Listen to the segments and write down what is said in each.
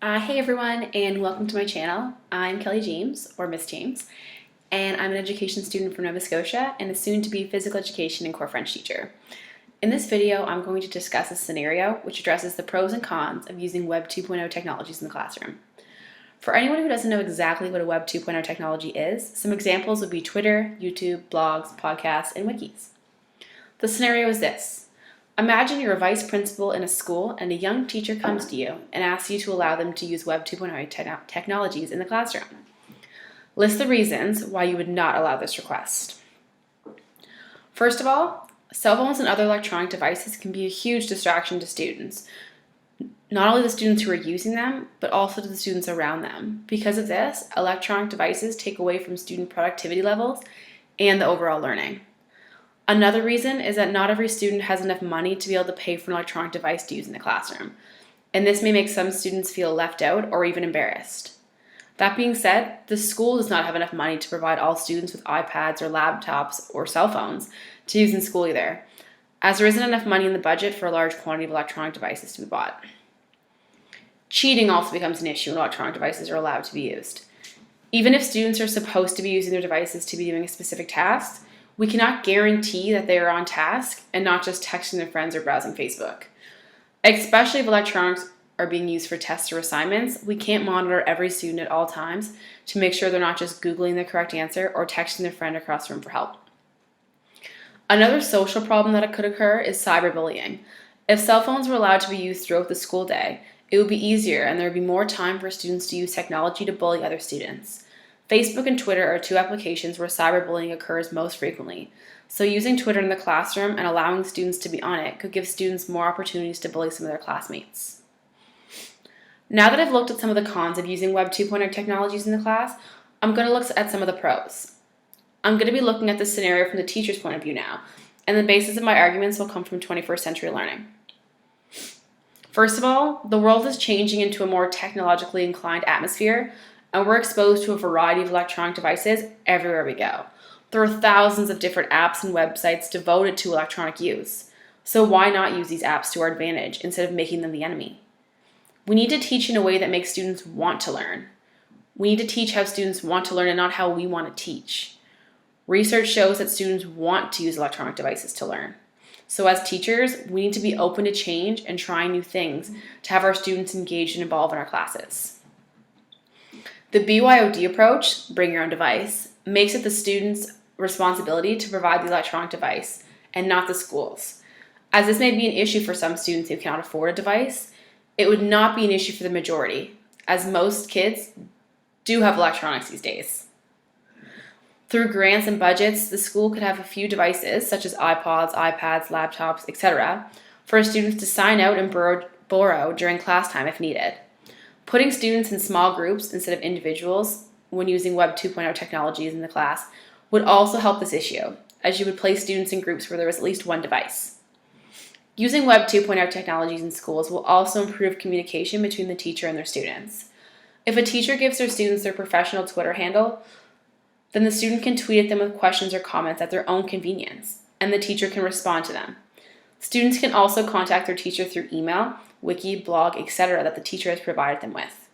Hey everyone, and welcome to my channel. I'm Kelly James, or Miss James, and I'm an education student from Nova Scotia and a soon-to-be physical education and core French teacher. In this video, I'm going to discuss a scenario which addresses the pros and cons of using Web 2.0 technologies in the classroom. For anyone who doesn't know exactly what a Web 2.0 technology is, some examples would be Twitter, YouTube, blogs, podcasts, and wikis. The scenario is this. Imagine you're a vice principal in a school and a young teacher comes to you and asks you to allow them to use Web 2.0 technologies in the classroom. List the reasons why you would not allow this request. First of all, cell phones and other electronic devices can be a huge distraction to students. Not only the students who are using them, but also to the students around them. Because of this, electronic devices take away from student productivity levels and the overall learning. Another reason is that not every student has enough money to be able to pay for an electronic device to use in the classroom, and this may make some students feel left out or even embarrassed. That being said, the school does not have enough money to provide all students with iPads or laptops or cell phones to use in school either, as there isn't enough money in the budget for a large quantity of electronic devices to be bought. Cheating also becomes an issue when electronic devices are allowed to be used. Even if students are supposed to be using their devices to be doing a specific task, we cannot guarantee that they are on task and not just texting their friends or browsing Facebook. Especially if electronics are being used for tests or assignments, we can't monitor every student at all times to make sure they're not just Googling the correct answer or texting their friend across the room for help. Another social problem that could occur is cyberbullying. If cell phones were allowed to be used throughout the school day, it would be easier and there would be more time for students to use technology to bully other students. Facebook and Twitter are two applications where cyberbullying occurs most frequently, so using Twitter in the classroom and allowing students to be on it could give students more opportunities to bully some of their classmates. Now that I've looked at some of the cons of using Web 2.0 technologies in the class, I'm going to look at some of the pros. I'm going to be looking at the scenario from the teacher's point of view now, and the basis of my arguments will come from 21st century learning. First of all, the world is changing into a more technologically inclined atmosphere, and we're exposed to a variety of electronic devices everywhere we go. There are thousands of different apps and websites devoted to electronic use. So why not use these apps to our advantage instead of making them the enemy? We need to teach in a way that makes students want to learn. We need to teach how students want to learn and not how we want to teach. Research shows that students want to use electronic devices to learn. So as teachers, we need to be open to change and trying new things to have our students engaged and involved in our classes. The BYOD approach, bring your own device, makes it the student's responsibility to provide the electronic device and not the school's. As this may be an issue for some students who cannot afford a device, it would not be an issue for the majority, as most kids do have electronics these days. Through grants and budgets, the school could have a few devices, such as iPods, iPads, laptops, etc., for students to sign out and borrow during class time if needed. Putting students in small groups instead of individuals when using Web 2.0 technologies in the class would also help this issue, as you would place students in groups where there was at least one device. Using Web 2.0 technologies in schools will also improve communication between the teacher and their students. If a teacher gives their students their professional Twitter handle, then the student can tweet at them with questions or comments at their own convenience, and the teacher can respond to them. Students can also contact their teacher through email, wiki, blog, etc. that the teacher has provided them with.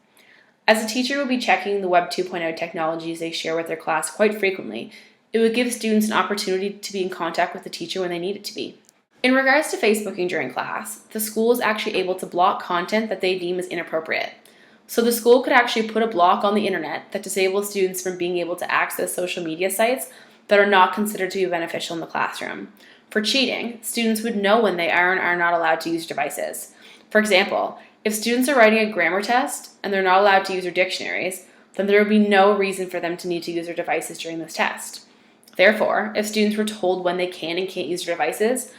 As a teacher will be checking the Web 2.0 technologies they share with their class quite frequently, it would give students an opportunity to be in contact with the teacher when they need it to be. In regards to Facebooking during class, the school is actually able to block content that they deem as inappropriate. So the school could actually put a block on the internet that disables students from being able to access social media sites that are not considered to be beneficial in the classroom. For cheating, students would know when they are and are not allowed to use devices. For example, if students are writing a grammar test and they're not allowed to use their dictionaries, then there would be no reason for them to need to use their devices during this test. Therefore, if students were told when they can and can't use their devices,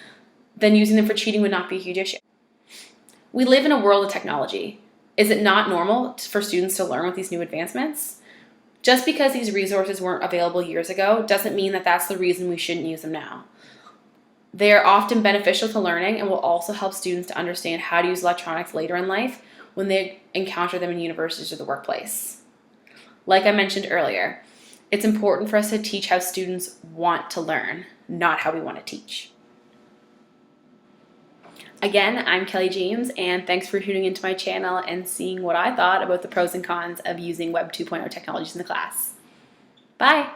then using them for cheating would not be a huge issue. We live in a world of technology. Is it not normal for students to learn with these new advancements? Just because these resources weren't available years ago doesn't mean that that's the reason we shouldn't use them now. They are often beneficial to learning and will also help students to understand how to use electronics later in life when they encounter them in universities or the workplace. Like I mentioned earlier, it's important for us to teach how students want to learn, not how we want to teach. Again, I'm Kelly James, and thanks for tuning into my channel and seeing what I thought about the pros and cons of using Web 2.0 technologies in the class. Bye!